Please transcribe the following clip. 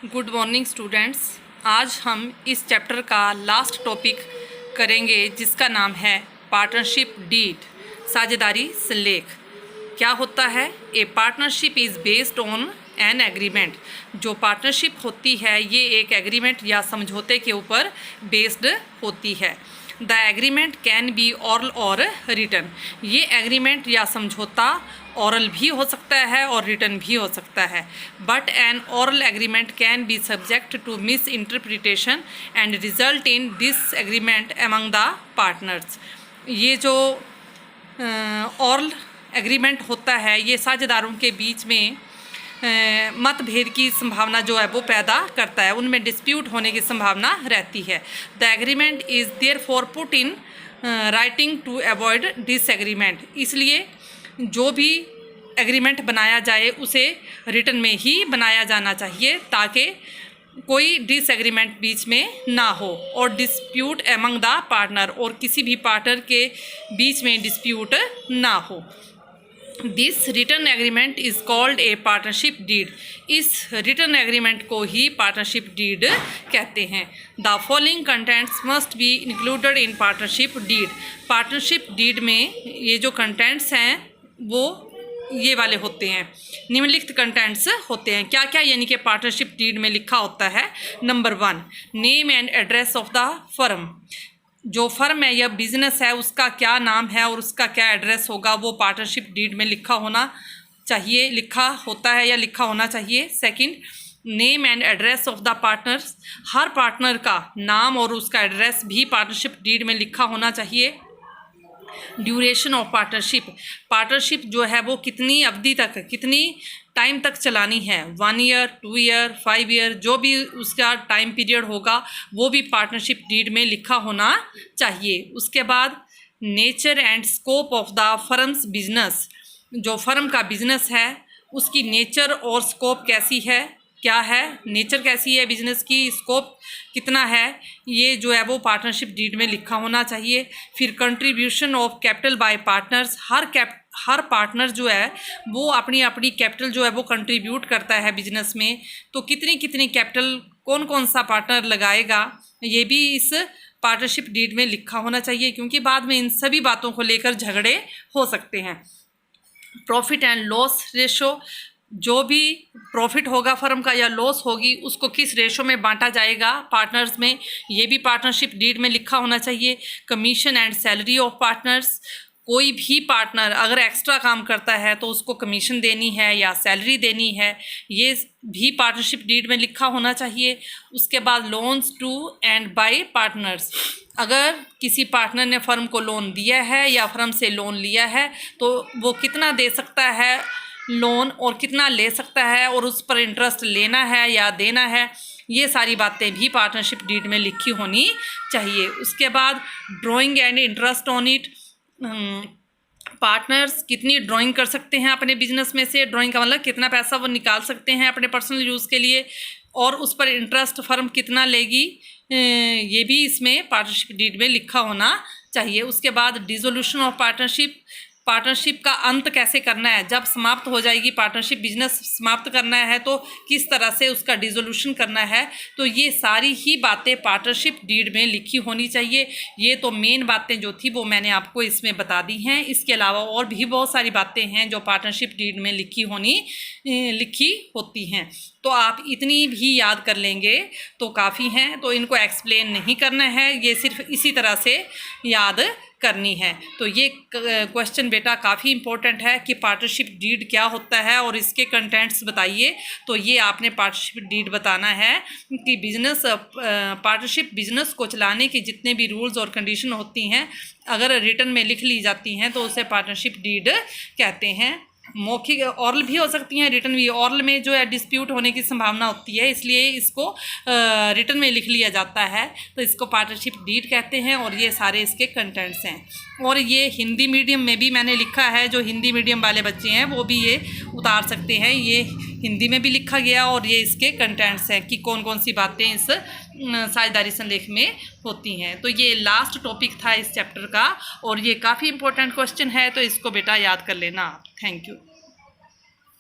Good morning students. आज हम इस चैप्टर का लास्ट टॉपिक करेंगे जिसका नाम है पार्टनरशिप डीड, साझेदारी संलेख। क्या होता है? ए partnership is based on an agreement. जो पार्टनरशिप होती है ये एक एग्रीमेंट या समझौते के ऊपर बेस्ड होती है। The agreement can be oral और रिटन। ये एग्रीमेंट या समझौता ऑरल भी हो सकता है और रिटन भी हो सकता है। But an oral agreement can be subject to misinterpretation and result in disagreement among the partners. ये जो ऑरल एग्रीमेंट होता है ये साझेदारों के बीच में मतभेद की संभावना जो है वो पैदा करता है, उनमें डिस्प्यूट होने की संभावना रहती है। The agreement is therefore put in writing to avoid disagreement. इसलिए जो भी एग्रीमेंट बनाया जाए उसे रिटन में ही बनाया जाना चाहिए ताकि कोई डिसएग्रीमेंट बीच में ना हो और डिस्प्यूट एमंग द पार्टनर, और किसी भी पार्टनर के बीच में डिस्प्यूट ना हो। This written agreement is called a partnership deed. इस रिटर्न एग्रीमेंट को ही पार्टनरशिप डीड कहते हैं। The following contents must be included in partnership deed. Partnership deed में ये जो कंटेंट्स हैं वो ये वाले होते हैं, निम्नलिखित कंटेंट्स होते हैं। क्या क्या यानी कि पार्टनरशिप डीड में लिखा होता है? Number 1, name and address of the firm. जो फर्म है या बिजनेस है उसका क्या नाम है और उसका क्या एड्रेस होगा वो पार्टनरशिप डीड में लिखा होना चाहिए, लिखा होता है या लिखा होना चाहिए। Second, name and address of the partners. Her partner का नाम और उसका एड्रेस भी पार्टनरशिप डीड में लिखा होना चाहिए। Duration of partnership. पार्टनरशिप जो है वो कितनी अवधि तक, कितनी टाइम तक चलानी है, 1 ईयर, 2 ईयर, 5 ईयर, जो भी उसका टाइम पीरियड होगा वो भी पार्टनरशिप डीड में लिखा होना चाहिए। उसके बाद nature and scope of the firms business. जो फर्म का बिजनेस है उसकी नेचर और स्कोप कैसी है, क्या है, नेचर कैसी है बिजनेस की, स्कोप कितना है, ये जो है वो पार्टनरशिप डीड में लिखा होना चाहिए। फिर contribution of capital by partners. Her partner जो है वो अपनी अपनी कैपिटल जो है वो कंट्रीब्यूट करता है बिजनेस में, तो कितनी कितनी कैपिटल कौन कौन सा पार्टनर लगाएगा ये भी इस पार्टनरशिप डीड में लिखा होना चाहिए, क्योंकि बाद में इन सभी बातों को लेकर झगड़े हो सकते हैं। Profit and loss ratio. जो भी प्रॉफिट होगा फर्म का या लॉस होगी उसको किस रेशो में बांटा जाएगा पार्टनर्स में, ये भी पार्टनरशिप डीड में लिखा होना चाहिए। Commission and salary of partners. कोई भी पार्टनर अगर एक्स्ट्रा काम करता है तो उसको कमीशन देनी है या सैलरी देनी है, ये भी पार्टनरशिप डीड में लिखा होना चाहिए। उसके बाद loans to and by partners. अगर किसी पार्टनर ने फर्म को लोन दिया है या फर्म से लोन लिया है तो वो कितना दे सकता है लोन और कितना ले सकता है और उस पर इंटरेस्ट लेना है या देना है, ये सारी बातें भी पार्टनरशिप डीड में लिखी होनी चाहिए। उसके बाद drawing and interest on it. Partners कितनी ड्राइंग कर सकते हैं अपने बिजनेस में से, ड्राइंग का मतलब कितना पैसा वो निकाल सकते हैं अपने पर्सनल यूज़ के लिए, और उस पर इंटरेस्ट फर्म कितना लेगी, ये भी इसमें पार्टनरशिप डीड में लिखा होना चाहिए। उसके बाद डिसोल्यूशन ऑफ पार्टनरशिप। पार्टनरशिप का अंत कैसे करना है, जब समाप्त हो जाएगी पार्टनरशिप, बिजनेस समाप्त करना है तो किस तरह से उसका डिसोल्यूशन करना है, तो ये सारी ही बातें पार्टनरशिप डीड में लिखी होनी चाहिए। ये तो मेन बातें जो थी वो मैंने आपको इसमें बता दी हैं। इसके अलावा और भी बहुत सारी बातें हैं जो पार्टनरशिप डीड में लिखी होती हैं, तो आप इतनी भी याद कर लेंगे तो काफ़ी हैं, तो इनको एक्सप्लेन नहीं करना है, ये सिर्फ इसी तरह से याद करनी है। तो ये क्वेश्चन बेटा काफ़ी इंपॉर्टेंट है कि पार्टनरशिप डीड क्या होता है और इसके कंटेंट्स बताइए। तो ये आपने पार्टनरशिप डीड बताना है कि पार्टनरशिप बिजनेस को चलाने के जितने भी रूल्स और कंडीशन होती हैं अगर रिटन में लिख ली जाती हैं तो उसे पार्टनरशिप डीड कहते हैं। मौखिक ऑरल भी हो सकती हैं, रिटन भी। ऑरल में जो है डिस्प्यूट होने की संभावना होती है, इसलिए इसको रिटन में लिख लिया जाता है, तो इसको पार्टनरशिप डीड कहते हैं और ये सारे इसके कंटेंट्स हैं। और ये हिंदी मीडियम में भी मैंने लिखा है, जो हिंदी मीडियम वाले बच्चे हैं वो भी ये उतार सकते हैं, ये हिंदी में भी लिखा गया और ये इसके कंटेंट्स हैं कि कौन कौन सी बातें इस साझेदारी संलेख में होती हैं। तो ये लास्ट टॉपिक था इस चैप्टर का और ये काफ़ी इंपॉर्टेंट क्वेश्चन है, तो इसको बेटा याद कर लेना आप। Thank you.